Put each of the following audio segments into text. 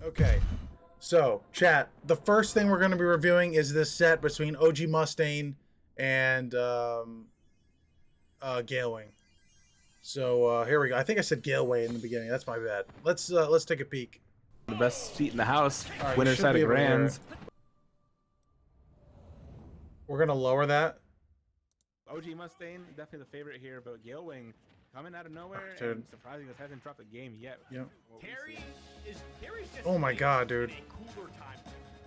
Okay, so chat. The first thing we're going to be reviewing is this set between OG Mustaine and GaleWing. So here we go. I think I said GaleWay in the beginning. That's my bad. Let's take a peek. The best seat in the house. All right, you Winner should side be of able to hear Grands. it. We're gonna lower that. OG Mustaine, definitely the favorite here, but GaleWing coming out of nowhere Dude. and surprisingly hasn't dropped a game yet. Yep. Terry's just Oh my god, dude. in a cooler time.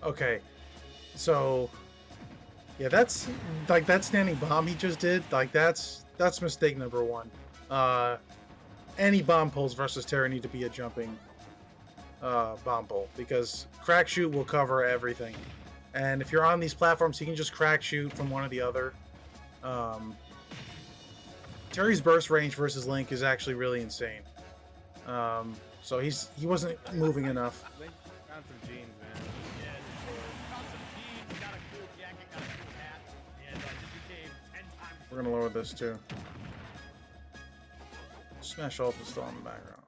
Okay, so yeah, that's like that standing bomb he just did. Like that's mistake number one. Any bomb pulls versus Terry need to be a jumping bomb pull because crack shoot will cover everything. And if you're on these platforms, he can just crack shoot from one or the other. Terry's burst range versus Link is actually really insane. So he wasn't moving enough. Link found some jeans, man. Yeah, found some jeans, got a cool jacket, got a cool hat, and just became 10 times. We're gonna lower this too. Smash Ult is still in the background.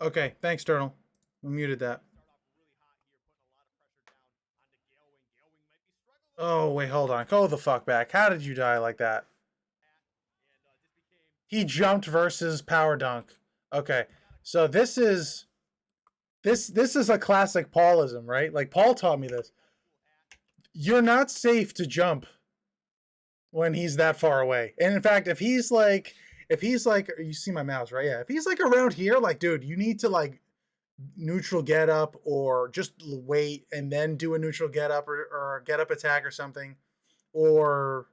Okay, thanks, Turtle. We muted that. Oh, wait, hold on. Go the fuck back. How did you die like that? He jumped versus power dunk. Okay, so this is a classic Paulism, right? Like Paul taught me this. You're not safe to jump when he's that far away. And in fact, if he's like, you see my mouse, right? Yeah. If he's like around here, like, dude, you need to like neutral get up or just wait and then do a neutral get up or get up attack or something, or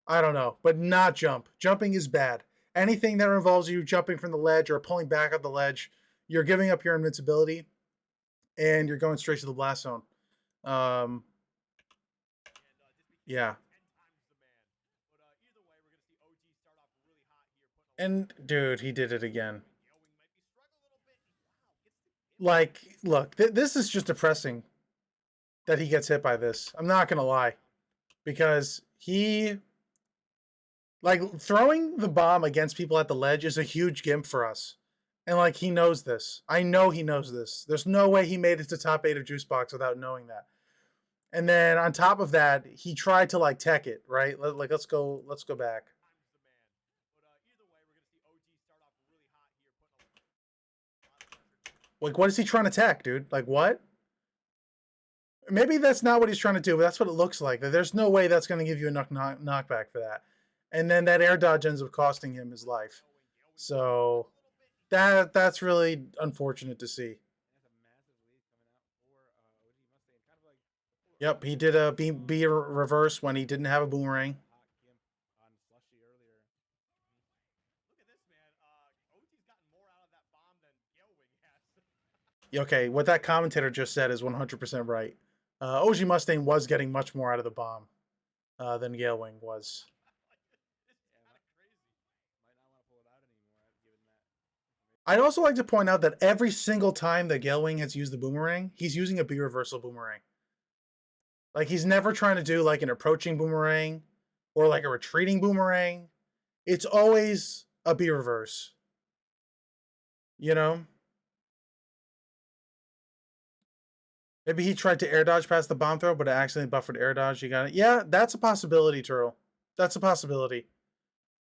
I don't know, but not jump. Jumping is bad. Anything that involves you jumping from the ledge or pulling back up the ledge, you're giving up your invincibility and you're going straight to the blast zone. Yeah. And dude, he did it again. Like, look, this is just depressing that he gets hit by this. I'm not gonna lie, because he, like, throwing the bomb against people at the ledge is a huge gimp for us, and like he knows this. I know he knows this. There's no way he made it to top 8 of Juice Box without knowing that. And then on top of that, he tried to like tech it, right? Like let's go back. Like, what is he trying to tech, dude? Like, what? Maybe that's not what he's trying to do, but that's what it looks like. There's no way that's going to give you enough knockback for that. And then that air dodge ends up costing him his life. So that's really unfortunate to see. Yep, he did a B reverse when he didn't have a boomerang. Okay, what that commentator just said is 100% right. OG Mustaine was getting much more out of the bomb than GaleWing was. I'd also like to point out that every single time that GaleWing has used the boomerang, he's using a B reversal boomerang. Like, he's never trying to do like an approaching boomerang or like a retreating boomerang. It's always a B reverse. You know? Maybe he tried to air dodge past the bomb throw, but it accidentally buffered air dodge. You got it. Yeah, that's a possibility, Turtle. That's a possibility.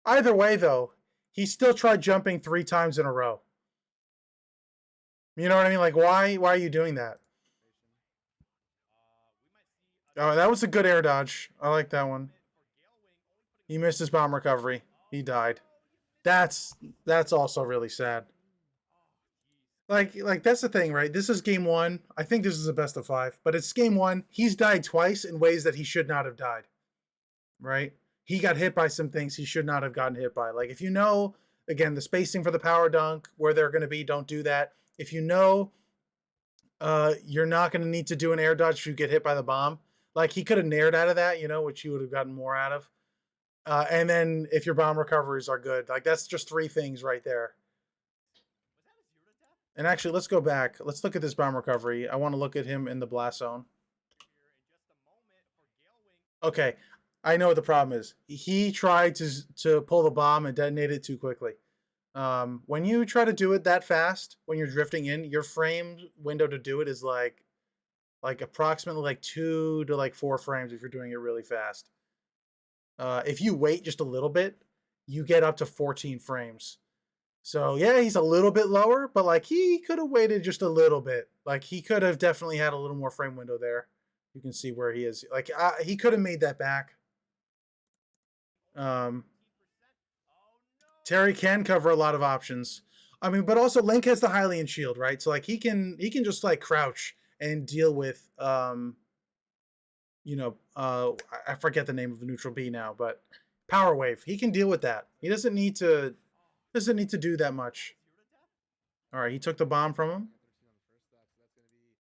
Either way, though, he still tried jumping 3 times in a row. You know what I mean? Like, why are you doing that? Oh, that was a good air dodge. I like that one. He missed his bomb recovery. He died. That's also really sad. Like that's the thing, right? This is game 1. I think this is a best of 5, but it's game 1. He's died twice in ways that he should not have died, right? He got hit by some things he should not have gotten hit by. Like, if you know, again, the spacing for the power dunk, where they're going to be, don't do that. If you know you're not going to need to do an air dodge if you get hit by the bomb, like, he could have nared out of that, you know, which you would have gotten more out of. And then if your bomb recoveries are good, like, that's just 3 things right there. And actually, let's go back. Let's look at this bomb recovery. I want to look at him in the blast zone. Okay, I know what the problem is. He tried to pull the bomb and detonate it too quickly. When you try to do it that fast, when you're drifting in, your frame window to do it is like approximately like 2 to like 4 frames if you're doing it really fast. If you wait just a little bit, you get up to 14 frames. So yeah, he's a little bit lower, but like he could have waited just a little bit. Like he could have definitely had a little more frame window there. You can see where he is. Like he could have made that back. Terry can cover a lot of options. I mean, but also Link has the Hylian shield, right? So like he can just like crouch and deal with you know, I forget the name of the neutral B now, but Power Wave. He can deal with that. He doesn't need to do that much. All right, he took the bomb from him.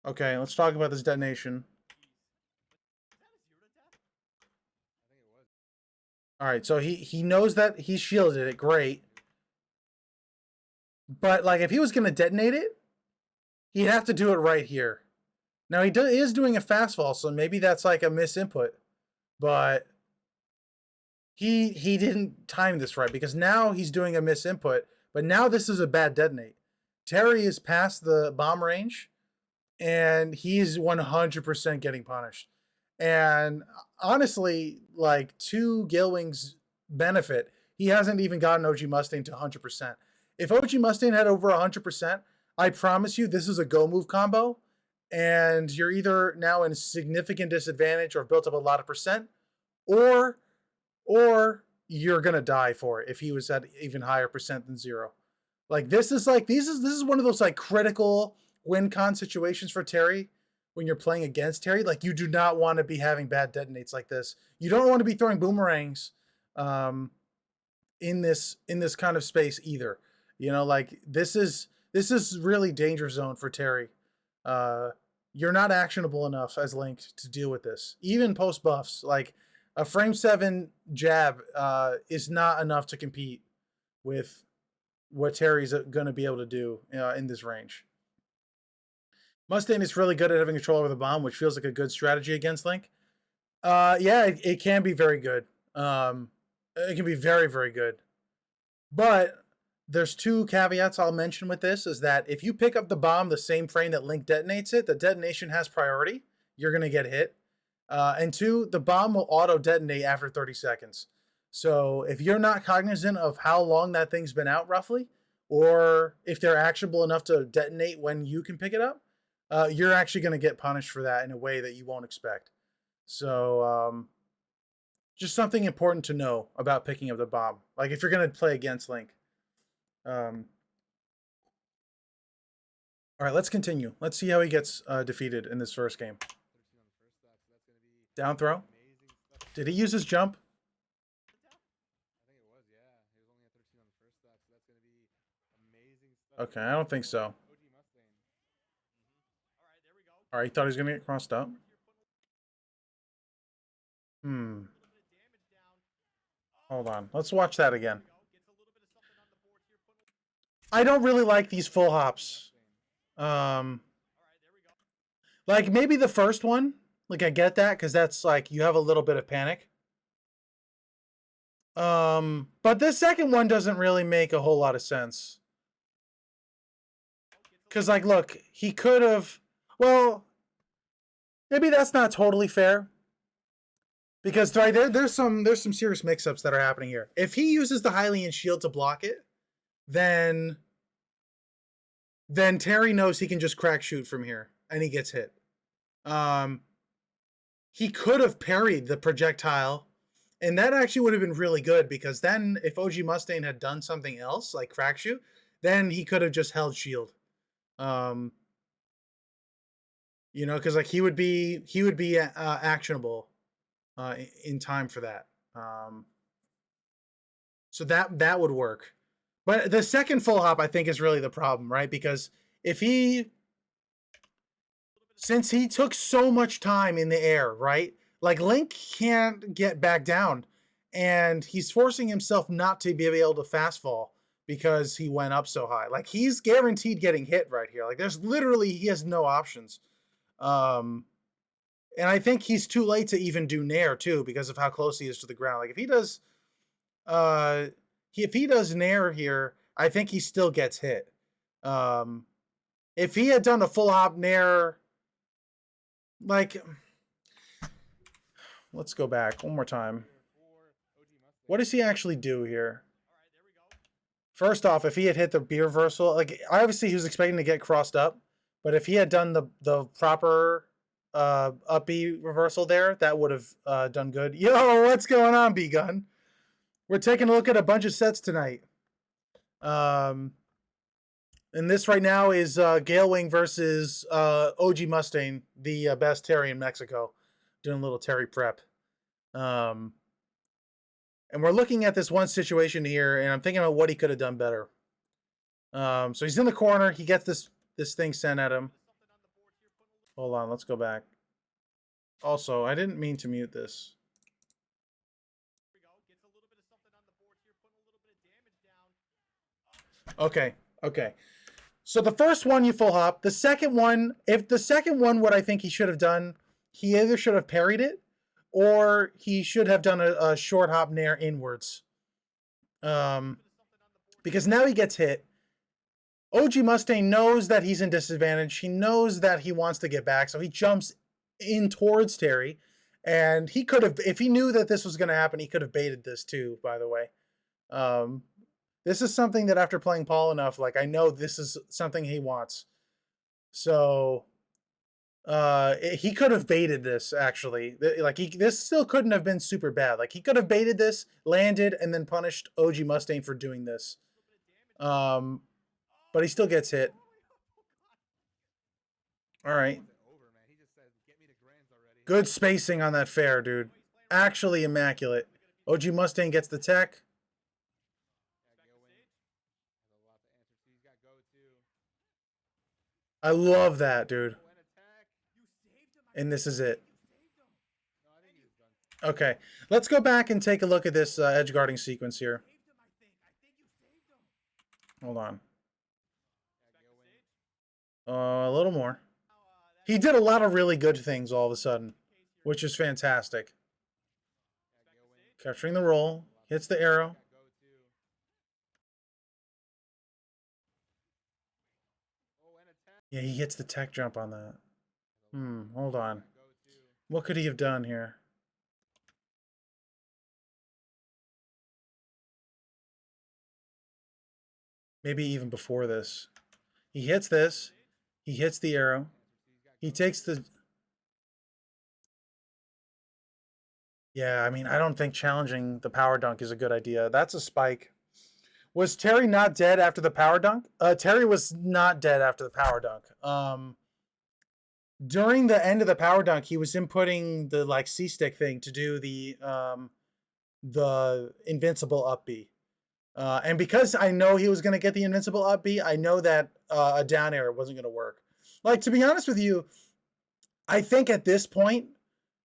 Okay, let's talk about this detonation. All right, so he knows that he shielded it. Great. But like if he was going to detonate it, he'd have to do it right here. Now he is doing a fast fall, so maybe that's like a misinput. But he didn't time this right because now he's doing a misinput, but now this is a bad detonate. Terry is past the bomb range and he's 100% getting punished. And honestly, like to GaleWing's benefit, he hasn't even gotten OG Mustaine to 100%. If OG Mustaine had over 100%, I promise you this is a go move combo. And you're either now in a significant disadvantage or built up a lot of percent, or you're gonna die for it if he was at even higher percent than 0. Like this is one of those like critical win con situations for Terry when you're playing against Terry. Like you do not want to be having bad detonates like this. You don't want to be throwing boomerangs in this kind of space either. You know, like this is really danger zone for Terry. You're not actionable enough as Link to deal with this. Even post buffs, like a frame 7 jab is not enough to compete with what Terry's going to be able to do in this range. Mustaine is really good at having control over the bomb, which feels like a good strategy against Link. Yeah, it can be very good. It can be very, very good. But there's 2 caveats I'll mention with this is that if you pick up the bomb the same frame that Link detonates it, the detonation has priority. You're going to get hit. And 2, the bomb will auto-detonate after 30 seconds. So if you're not cognizant of how long that thing's been out roughly, or if they're actionable enough to detonate when you can pick it up, you're actually going to get punished for that in a way that you won't expect. So just something important to know about picking up the bomb. Like if you're going to play against Link. All right, let's continue. Let's see how he gets defeated in this first game. Down throw. Did he use his jump? Okay, I don't think so. All right, he thought he was going to get crossed up. Hold on. Let's watch that again. I don't really like these full hops. Like maybe the first one, like I get that because that's like you have a little bit of panic. But this second one doesn't really make a whole lot of sense. Because like, look, he could have, well, maybe that's not totally fair. Because right there's some serious mix-ups that are happening here. If he uses the Hylian shield to block it, then Terry knows he can just crack shoot from here and he gets hit. He could have parried the projectile, and that actually would have been really good because then if OG Mustaine had done something else like crack shoot, then he could have just held shield. You know, because like he would be actionable in time for that. So that would work. But the second full hop, I think, is really the problem, right? Because since he took so much time in the air, right? Like Link can't get back down, and he's forcing himself not to be able to fast fall because he went up so high. Like he's guaranteed getting hit right here. Like there's literally, he has no options. And I think he's too late to even do Nair too because of how close he is to the ground. Like if he does Nair here, I think he still gets hit. If he had done a full hop nair, like, let's go back one more time. What does he actually do here? First off, if he had hit the B reversal, like, obviously he was expecting to get crossed up, but if he had done the proper up B reversal there, that would have done good. Yo, what's going on, B-Gun? We're taking a look at a bunch of sets tonight. And this right now is GaleWing versus OG Mustaine, the best Terry in Mexico. Doing a little Terry prep. And we're looking at this one situation here, and I'm thinking about what he could have done better. So he's in the corner. He gets this thing sent at him. Hold on, let's go back. Also, I didn't mean to mute this. Okay, okay. So the first one you full hop. The second one, what I think he should have done, he either should have parried it, or he should have done a short hop nair inwards. Because now he gets hit. OG Mustaine knows that he's in disadvantage. He knows that he wants to get back, so he jumps in towards Terry. And he could have, if he knew that this was going to happen, he could have baited this too, by the way. This is something that after playing Paul enough, like, I know this is something he wants. So he could have baited this, actually. Like, this still couldn't have been super bad. Like, he could have baited this, landed, and then punished OG Mustaine for doing this. But he still gets hit. All right. Good spacing on that fair, dude. Actually immaculate. OG Mustaine gets the tech. I love that, dude. And this is it. Okay. Let's go back and take a look at this edge guarding sequence here. Hold on. A little more. He did a lot of really good things all of a sudden, which is fantastic. Capturing the roll. Hits the arrow. Yeah, he hits the tech jump on that. Hold on. What could he have done here? Maybe even before this. He hits this. He hits the arrow. He takes the... Yeah, I mean, I don't think challenging the power dunk is a good idea. That's a spike. Was Terry not dead after the power dunk? Terry was not dead after the power dunk. During the end of the power dunk, he was inputting the, like, C-stick thing to do the invincible up B. And because I know he was going to get the invincible up B, I know that a down air wasn't going to work. Like, to be honest with you, I think at this point,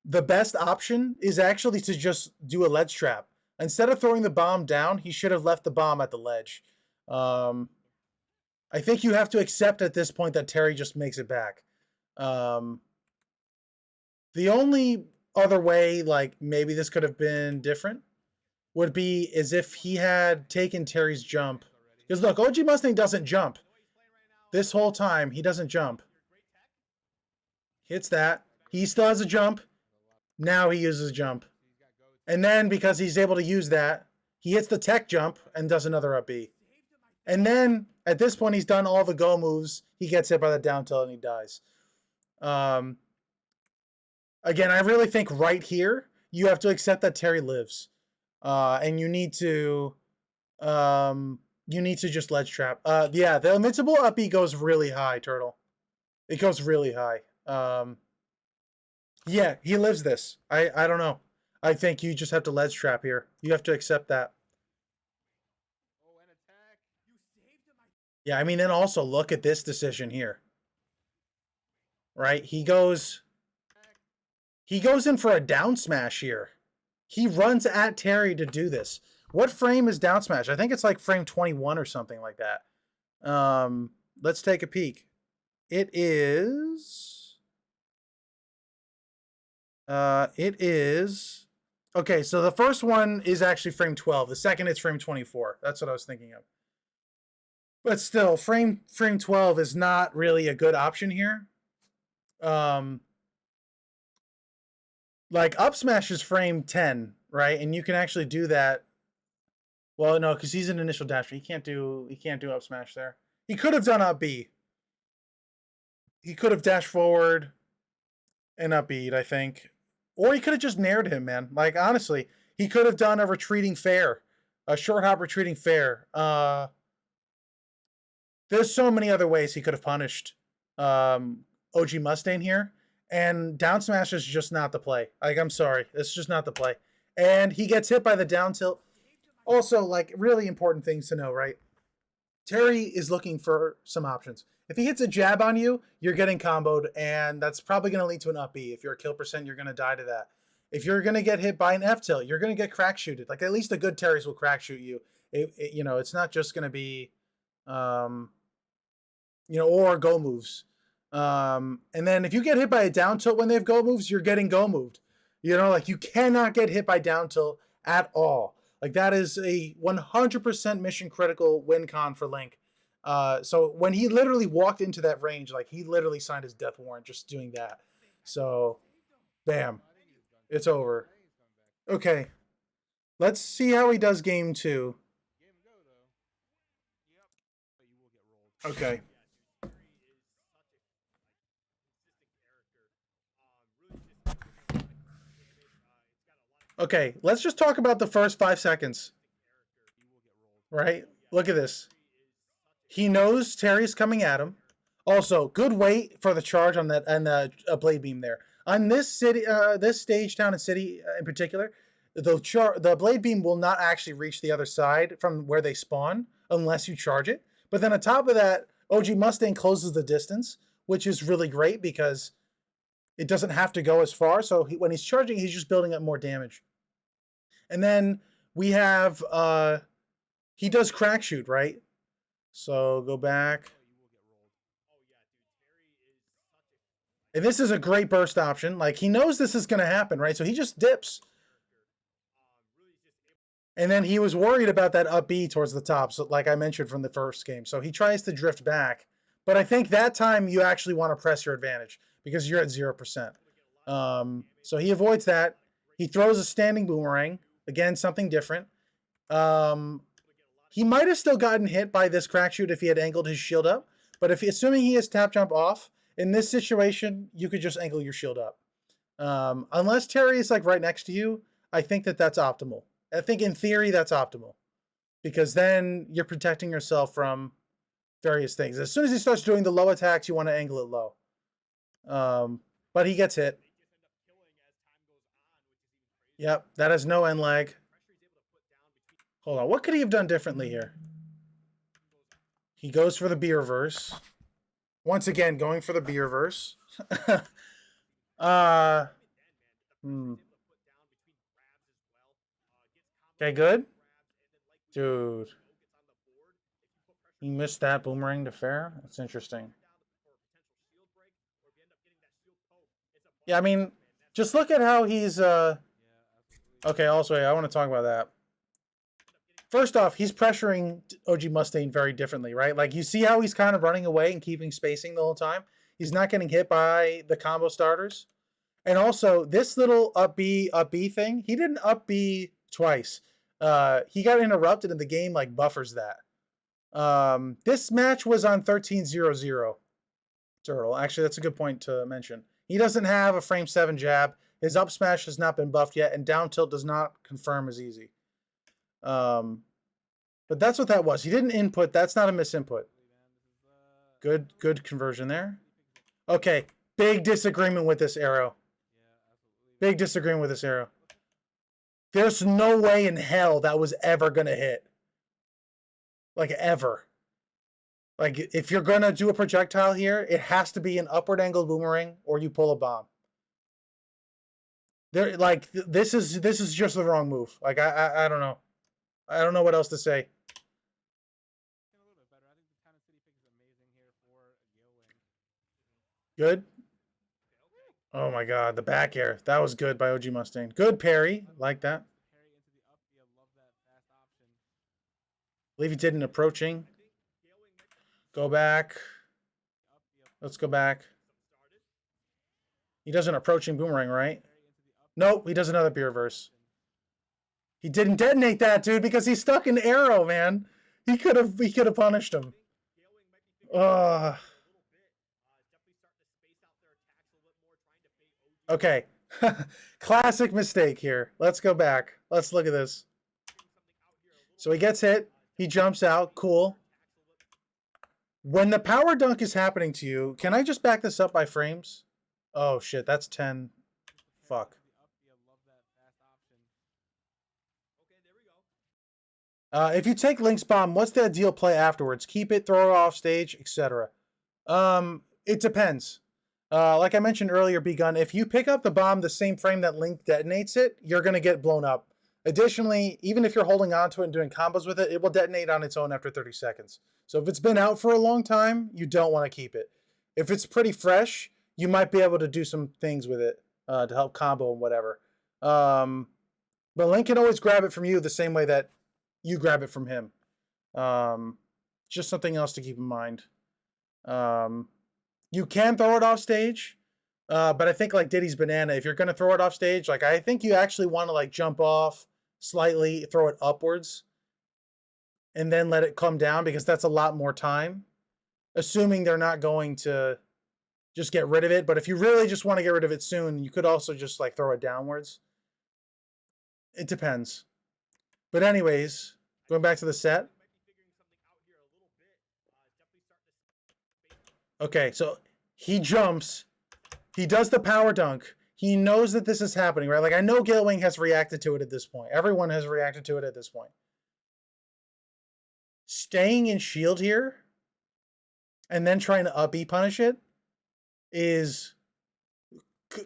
the best option is actually to just do a ledge trap. Instead of throwing the bomb down, he should have left the bomb at the ledge. I think you have to accept at this point that Terry just makes it back. The only other way, like, maybe this could have been different would be as if he had taken Terry's jump. Because look, OG Mustaine doesn't jump. This whole time, he doesn't jump. Hits that. He still has a jump. Now he uses jump. And then, because he's able to use that, he hits the tech jump and does another up B. And then, at this point, he's done all the go moves. He gets hit by the down tilt and he dies. Again, I really think right here, you have to accept that Terry lives. And you need to just ledge trap. Yeah, the invincible up B goes really high, Turtle. It goes really high. Yeah, he lives this. I don't know. I think you just have to ledge trap here. You have to accept that. Yeah, I mean, and also look at this decision here. Right? He goes in for a down smash here. He runs at Terry to do this. What frame is down smash? I think it's like frame 21 or something like that. Let's take a peek. It is... Okay, so the first one is actually frame 12. The second is frame 24. That's what I was thinking of. But still, frame 12 is not really a good option here. Like up smash is frame 10, right? And you can actually do that. Well, no, because he's an initial dasher. He can't do up smash there. He could have done up B. He could have dashed forward and up B, I think. Or he could have just nared him, man. Like, honestly, he could have done a retreating fair. A short hop retreating fair. There's so many other ways he could have punished OG Mustaine here. And down smash is just not the play. Like, I'm sorry. It's just not the play. And he gets hit by the down tilt. Also, like, really important things to know, right? Terry is looking for some options. If he hits a jab on you, you're getting comboed, and that's probably going to lead to an up B. If you're a kill percent, you're going to die to that. If you're going to get hit by an F tilt, you're going to get crack shooted. Like, at least the good Terrys will crack shoot you. You know, it's not just going to be, you know, or go moves. And then if you get hit by a down tilt when they have go moves, you're getting go moved. You know, like, you cannot get hit by down tilt at all. Like, that is a 100% mission critical win con for Link. So when he literally walked into that range, like, he literally signed his death warrant just doing that. So, bam. It's over. Okay. Let's see how he does game 2. Okay. Okay, let's just talk about the first 5 seconds. Right? Look at this. He knows Terry's coming at him. Also, good weight for the charge on that and the blade beam there. On this city, this stage, town and city in particular, the blade beam will not actually reach the other side from where they spawn unless you charge it. But then on top of that, OG Mustaine closes the distance, which is really great because it doesn't have to go as far. So when he's charging, he's just building up more damage. And then we have, he does crack shoot, right? So go back. And this is a great burst option. Like, he knows this is going to happen, right? So he just dips. And then he was worried about that up B towards the top, so like I mentioned from the first game. So he tries to drift back. But I think that time you actually want to press your advantage because you're at 0%. So he avoids that. He throws a standing boomerang. Again, something different. He might have still gotten hit by this crack shoot if he had angled his shield up. But assuming he has tap jump off, in this situation, you could just angle your shield up. Unless Terry is like right next to you, I think that's optimal. I think in theory that's optimal. Because then you're protecting yourself from various things. As soon as he starts doing the low attacks, you want to angle it low. But he gets hit. Yep, that has no end lag. Hold on, what could he have done differently here? He goes for the B reverse. Once again, going for the B reverse. Okay, good. Dude. He missed that boomerang to fair? That's interesting. Yeah, I mean, just look at how he's... Okay, also, I want to talk about that. First off, he's pressuring OG Mustaine very differently, right? Like, you see how he's kind of running away and keeping spacing the whole time? He's not getting hit by the combo starters. And also, this little up B thing, he didn't up B twice. He got interrupted and the game, like, buffers that. This match was on 13-0-0. Turtle. Actually, that's a good point to mention. He doesn't have a frame 7 jab. His up smash has not been buffed yet, and down tilt does not confirm as easy. But that's what that was. He didn't input. That's not a misinput. Good conversion there. Okay, big disagreement with this arrow. Big disagreement with this arrow. There's no way in hell that was ever going to hit. Like, ever. Like, if you're going to do a projectile here, it has to be an upward angled boomerang or you pull a bomb. There, like, this is just the wrong move. Like, I don't know. I don't know what else to say. Good. Oh my god, the back air. That was good by OG Mustaine. Good parry. Like that. I believe he did an approaching. Go back. Let's go back. He does an approaching boomerang, right? Nope, he does another B reverse. He didn't detonate that, dude, because he's stuck in arrow, man. He could have punished him. Okay. Classic mistake here. Let's go back. Let's look at this. So he gets hit. He jumps out. Cool. When the power dunk is happening to you, can I just back this up by frames? Oh, shit. That's 10. Fuck. If you take Link's bomb, what's the ideal play afterwards? Keep it, throw it off stage, etc. It depends. Like I mentioned earlier, B-Gun, if you pick up the bomb the same frame that Link detonates it, you're going to get blown up. Additionally, even if you're holding on to it and doing combos with it, it will detonate on its own after 30 seconds. So if it's been out for a long time, you don't want to keep it. If it's pretty fresh, you might be able to do some things with it to help combo and whatever. But Link can always grab it from you the same way that you grab it from him. Just something else to keep in mind. You can throw it off stage, but I think like Diddy's banana, if you're going to throw it off stage, like I think you actually want to like jump off slightly, throw it upwards, and then let it come down because that's a lot more time, assuming they're not going to just get rid of it. But if you really just want to get rid of it soon, you could also just like throw it downwards. It depends. But anyways, going back to the set. Okay, so he jumps. He does the power dunk. He knows that this is happening, right? Like, I know GaleWing has reacted to it at this point. Everyone has reacted to it at this point. Staying in shield here and then trying to up-E punish it is...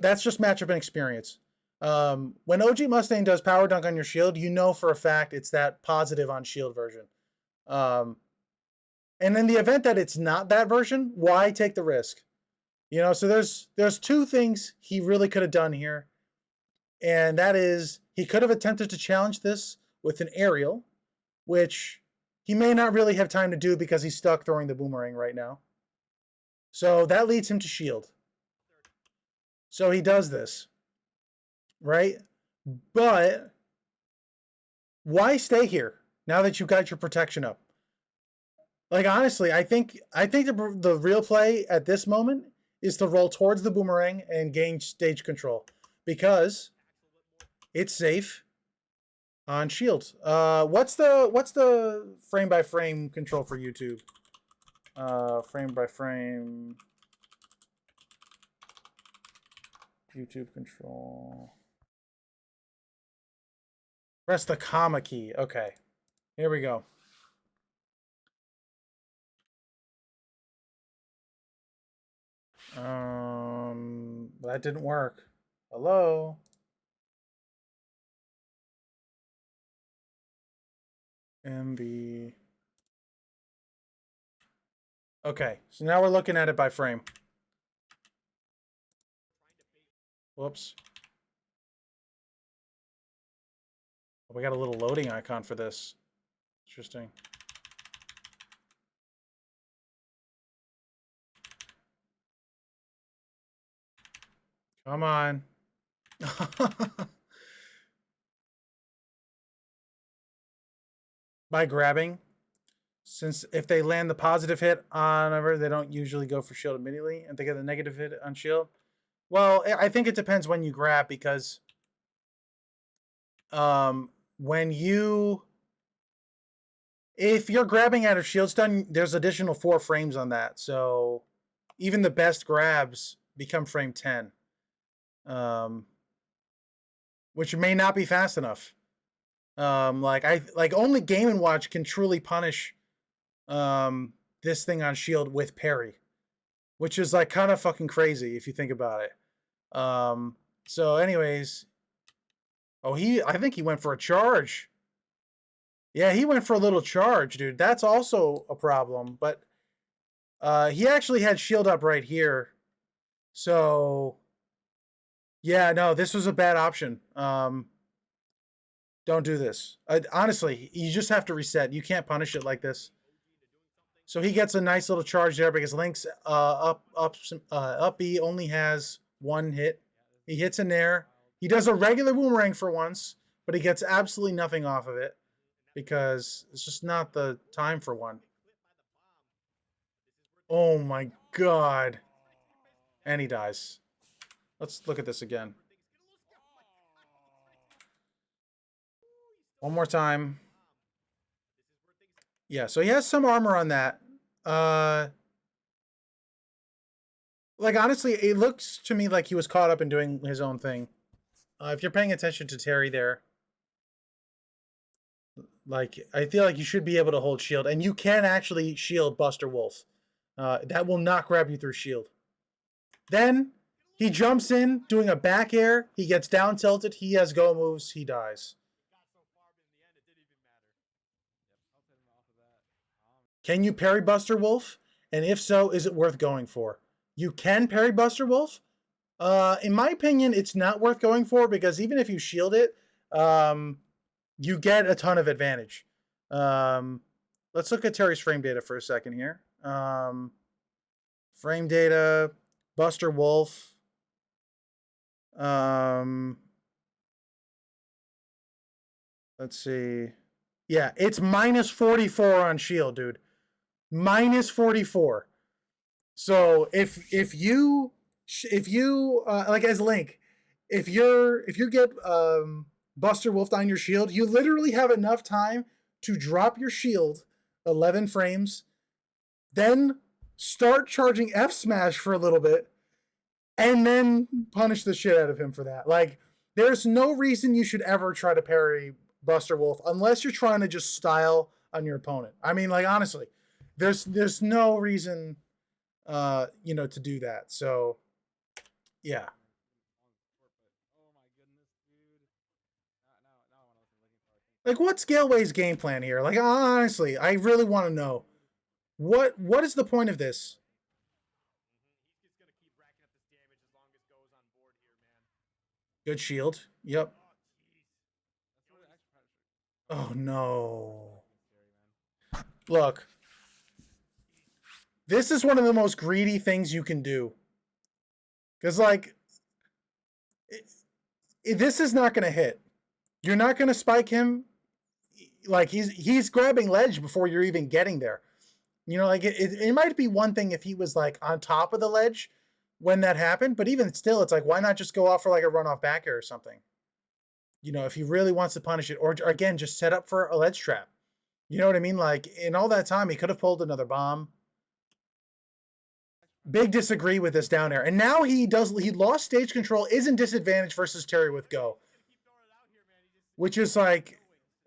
That's just matchup and experience. When OG Mustaine does power dunk on your shield, you know for a fact it's that positive on shield version. And in the event that it's not that version, why take the risk? You know, so there's two things he really could have done here. And that is, he could have attempted to challenge this with an aerial, which he may not really have time to do because he's stuck throwing the boomerang right now. So that leads him to shield. So he does this, right? But why stay here now that you've got your protection up? Like, honestly, I think the real play at this moment is to roll towards the boomerang and gain stage control because it's safe on shield. What's the frame by frame control for YouTube? Frame by frame YouTube control. Press the comma key. Okay, here we go. That didn't work. Hello? MB. Okay, so now we're looking at it by frame. Whoops. We got a little loading icon for this. Interesting. Come on. By grabbing, since if they land the positive hit on ever, they don't usually go for shield immediately, and they get the negative hit on shield. Well, I think it depends when you grab, because if you're grabbing out of shield stun, there's additional 4 frames on that, so even the best grabs become frame 10. Which may not be fast enough. Like only Game & Watch can truly punish this thing on shield with parry, which is like kind of fucking crazy if you think about it. So anyways, I think he went for a charge. Yeah, he went for a little charge, dude. That's also a problem, but he actually had shield up right here. So yeah, no, this was a bad option. Don't do this. Honestly, you just have to reset. You can't punish it like this. So he gets a nice little charge there because Link's up B only has one hit. He hits in there. He does a regular boomerang for once, but he gets absolutely nothing off of it because it's just not the time for one. Oh my god. And he dies. Let's look at this again. One more time. Yeah, so he has some armor on that. Like, honestly, it looks to me like he was caught up in doing his own thing. If you're paying attention to Terry there, like, I feel like you should be able to hold shield. And you can actually shield Buster Wolf. That will not grab you through shield. Then he jumps in, doing a back air. He gets down tilted. He has go moves. He dies. Can you parry Buster Wolf? And if so, is it worth going for? You can parry Buster Wolf. In my opinion, it's not worth going for because even if you shield it, you get a ton of advantage. Let's look at Terry's frame data for a second here. Frame data, Buster Wolf. Let's see. Yeah, it's minus 44 on shield, dude. Minus 44. So if you like as Link, if you get Buster Wolf on your shield, you literally have enough time to drop your shield 11 frames, then start charging F smash for a little bit, and then punish the shit out of him for that. Like, there's no reason you should ever try to parry Buster Wolf unless you're trying to just style on your opponent. I mean, like, honestly, there's no reason to do that. So yeah. Like, what's GaleWing's game plan here? Like, honestly, I really want to know. What is the point of this? He's just gonna keep racking up this damage as long as goes on board here, man. Good shield. Yep. Oh no. Look. This is one of the most greedy things you can do. Because, like, this is not going to hit. You're not going to spike him. Like, he's grabbing ledge before you're even getting there. You know, like, it might be one thing if he was, like, on top of the ledge when that happened. But even still, it's like, why not just go off for, like, a runoff back air or something? You know, if he really wants to punish it. Or, again, just set up for a ledge trap. You know what I mean? Like, in all that time, he could have pulled another bomb. Big disagree with this down air. And now he lost stage control, is in disadvantage versus Terry with go. Which is like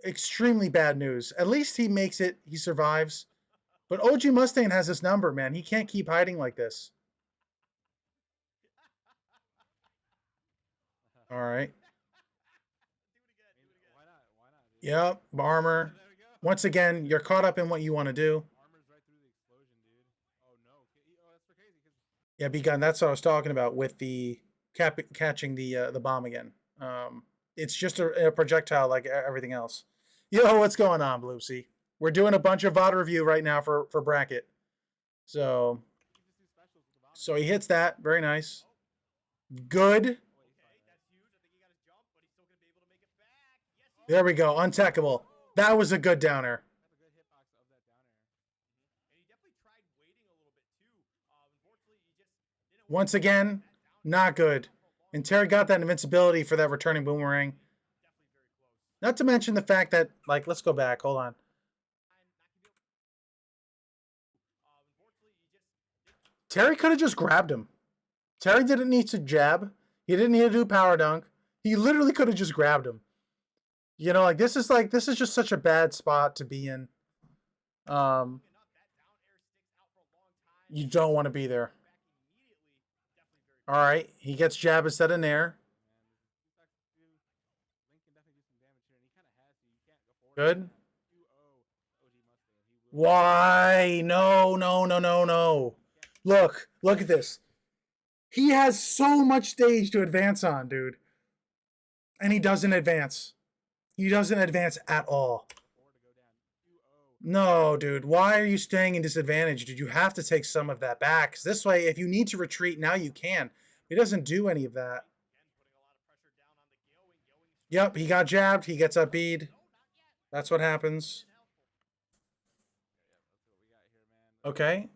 extremely bad news. At least he makes it, he survives. But OG Mustaine has this number, man. He can't keep hiding like this. All right. Yep, armor. Once again, you're caught up in what you want to do. Yeah, Begun, that's what I was talking about with the catching the bomb again. It's just a projectile like everything else. Yo, what's going on, Bloopsy? We're doing a bunch of VOD review right now for bracket. So he hits that. Very nice. Good. There we go. Untechable. That was a good downer. Once again, not good. And Terry got that invincibility for that returning boomerang. Not to mention the fact that, like, let's go back. Hold on. Terry could have just grabbed him. Terry didn't need to jab. He didn't need to do power dunk. He literally could have just grabbed him. You know, this is just such a bad spot to be in. You don't want to be there. All right, he gets jab instead of nair. Good. Why? No. Look at this. He has so much stage to advance on, dude. And he doesn't advance. He doesn't advance at all. No, dude. Why are you staying in disadvantage? Dude, you have to take some of that back. 'Cause this way, if you need to retreat, now you can. He doesn't do any of that. Yep, he got jabbed. He gets up bead. That's what happens. Okay.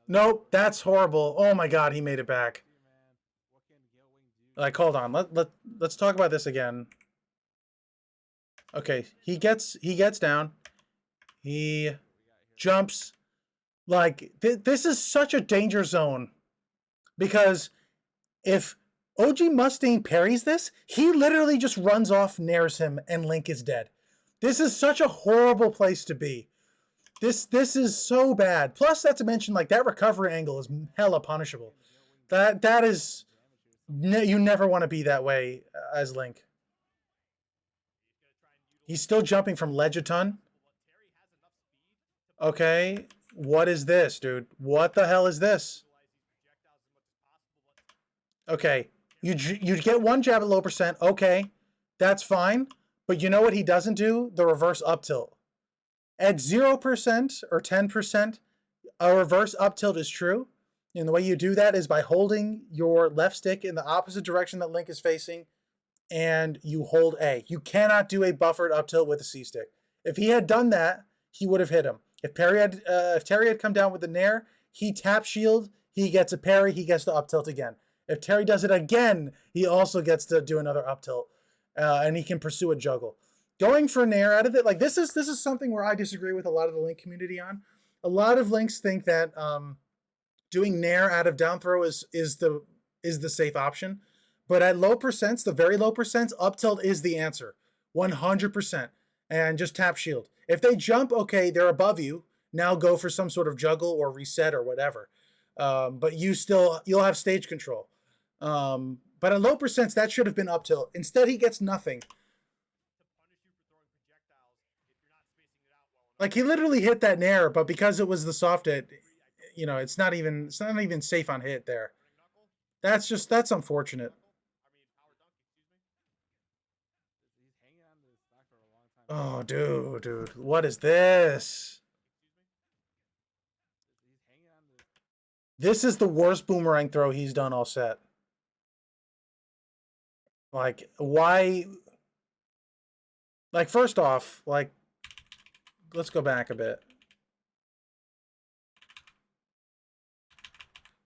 Nope, that's horrible. Oh my god, he made it back. Like, hold on. Let's talk about this again. Okay, he gets down. He jumps. Like, this is such a danger zone. Because if OG Mustaine parries this, he literally just runs off, nairs him, and Link is dead. This is such a horrible place to be. This is so bad. Plus, not to mention, like, that recovery angle is hella punishable. That is... You never want to be that way as Link. He's still jumping from ledge a ton. Okay, what is this, dude? What the hell is this? Okay, you get one jab at low percent. Okay, that's fine. But you know what he doesn't do? The reverse up tilt. At 0% or 10%, a reverse up tilt is true. And the way you do that is by holding your left stick in the opposite direction that Link is facing, and you hold A. You cannot do a buffered up tilt with a C stick. If he had done that, he would have hit him. If Terry had come down with the nair, he tap shield, he gets a parry, he gets the up tilt again. If Terry does it again, he also gets to do another up tilt, and he can pursue a juggle. Going for nair out of it, like this is something where I disagree with a lot of the Link community on. A lot of Links think that doing nair out of down throw is the safe option, but at low percents, the very low percents, up tilt is the answer, 100%, and just tap shield. If they jump, okay, they're above you. Now go for some sort of juggle or reset or whatever, but you'll have stage control. But at low percents, that should have been up tilt. Instead, he gets nothing. Like, he literally hit that nair, but because it was the soft hit, you know, it's not even safe on hit there. That's unfortunate. Oh, dude, what is this? This is the worst boomerang throw he's done all set. Like, why? Like, first off, like, let's go back a bit.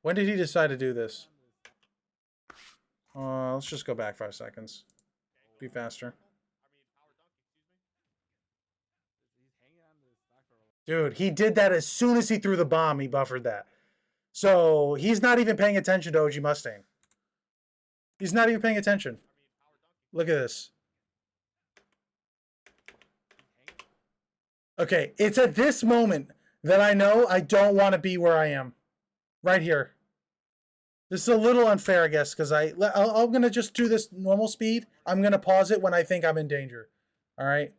When did he decide to do this? Let's just go back 5 seconds. Be faster. Dude, he did that as soon as he threw the bomb, he buffered that. So, he's not even paying attention to OG Mustaine. He's not even paying attention. Look at this. Okay, it's at this moment that I know I don't want to be where I am. Right here. This is a little unfair, I guess, because I'm going to just do this normal speed. I'm going to pause it when I think I'm in danger. All right?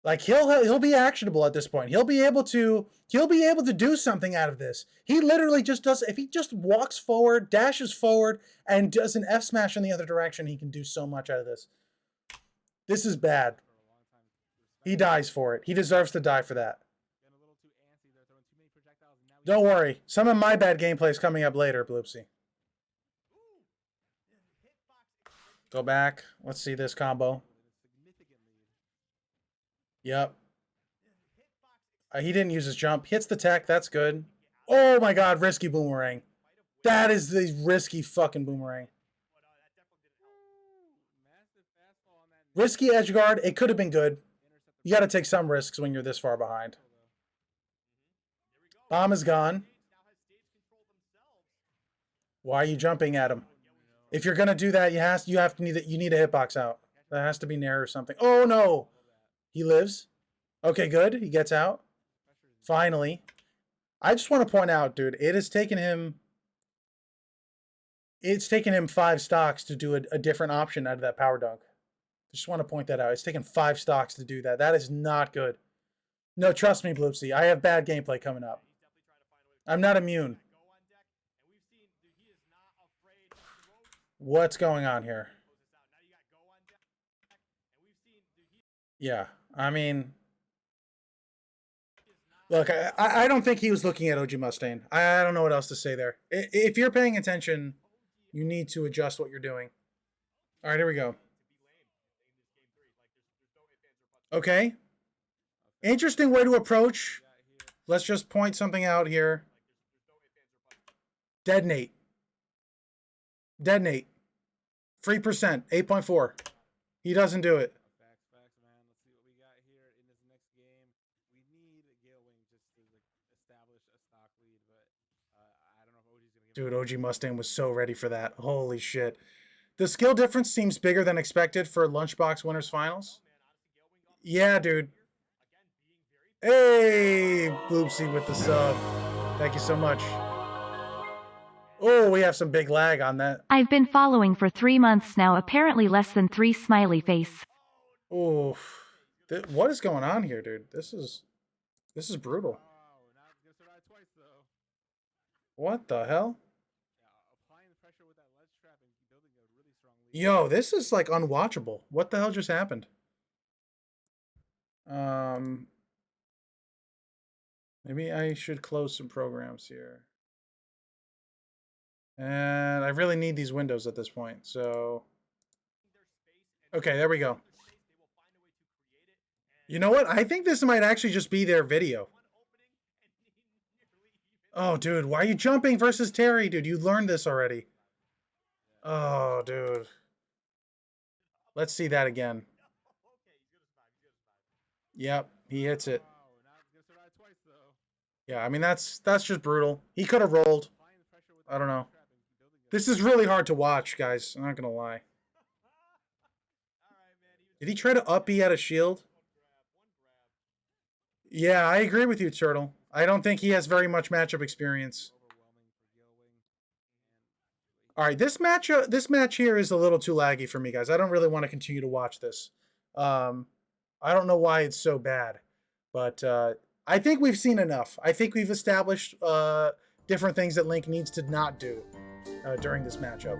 Like, he'll be actionable at this point. He'll be able to do something out of this. He literally just does, if he just walks forward, dashes forward, and does an F smash in the other direction, he can do so much out of this. This is bad. He dies for it. He deserves to die for that. Don't worry. Some of my bad gameplay is coming up later, Bloopsy. Go back. Let's see this combo. Yep. He didn't use his jump. Hits the tech. That's good. Oh my god, risky boomerang. That is the risky fucking boomerang. Risky edge guard. It could have been good. You got to take some risks when you're this far behind. Bomb is gone. Why are you jumping at him? If you're gonna do that, you need a hitbox out. That has to be nair or something. Oh no! He lives. Okay, good. He gets out. Finally. I just want to point out, dude, it's taken him 5 stocks to do a different option out of that power dunk. Just want to point that out. It's taken 5 stocks to do that. That is not good. No, trust me, Bloopsy. I have bad gameplay coming up. I'm not immune. What's going on here? Yeah, I mean, look, I don't think he was looking at OG Mustaine. I don't know what else to say there. If you're paying attention, you need to adjust what you're doing. All right, here we go. Okay. Interesting way to approach. Let's just point something out here. Detonate. Detonate. Free percent, 8.4. He doesn't do it. Facts, man. Let's see what we got here in this next game. We need GaleWing just to like, establish a stock lead, but I don't know if OG's gonna give. Dude, OG Mustaine was so ready for that. Holy shit. The skill difference seems bigger than expected for Lunchbox Winners Finals. Yeah, dude. Hey, Bloopsy with the sub. Thank you so much. Oh, we have some big lag on that. I've been following for 3 months now, apparently less than 3 smiley face. Oh, what is going on here, dude? This is brutal. Now it's gonna survive twice though. What the hell? Yeah, applying the pressure with that ledge trap and building a really strong lead. Yo, this is like unwatchable. What the hell just happened? Maybe I should close some programs here. And I really need these windows at this point, so... Okay, there we go. You know what? I think this might actually just be their video. Oh, dude, why are you jumping versus Terry, dude? You learned this already. Oh, dude. Let's see that again. Yep, he hits it. Yeah, I mean, that's just brutal. He could have rolled. I don't know. This is really hard to watch, guys. I'm not going to lie. Did he try to up B at a shield? Yeah, I agree with you, Turtle. I don't think he has very much matchup experience. All right, this match here is a little too laggy for me, guys. I don't really want to continue to watch this. I don't know why it's so bad, but I think we've seen enough. I think we've established different things that Link needs to not do during this matchup.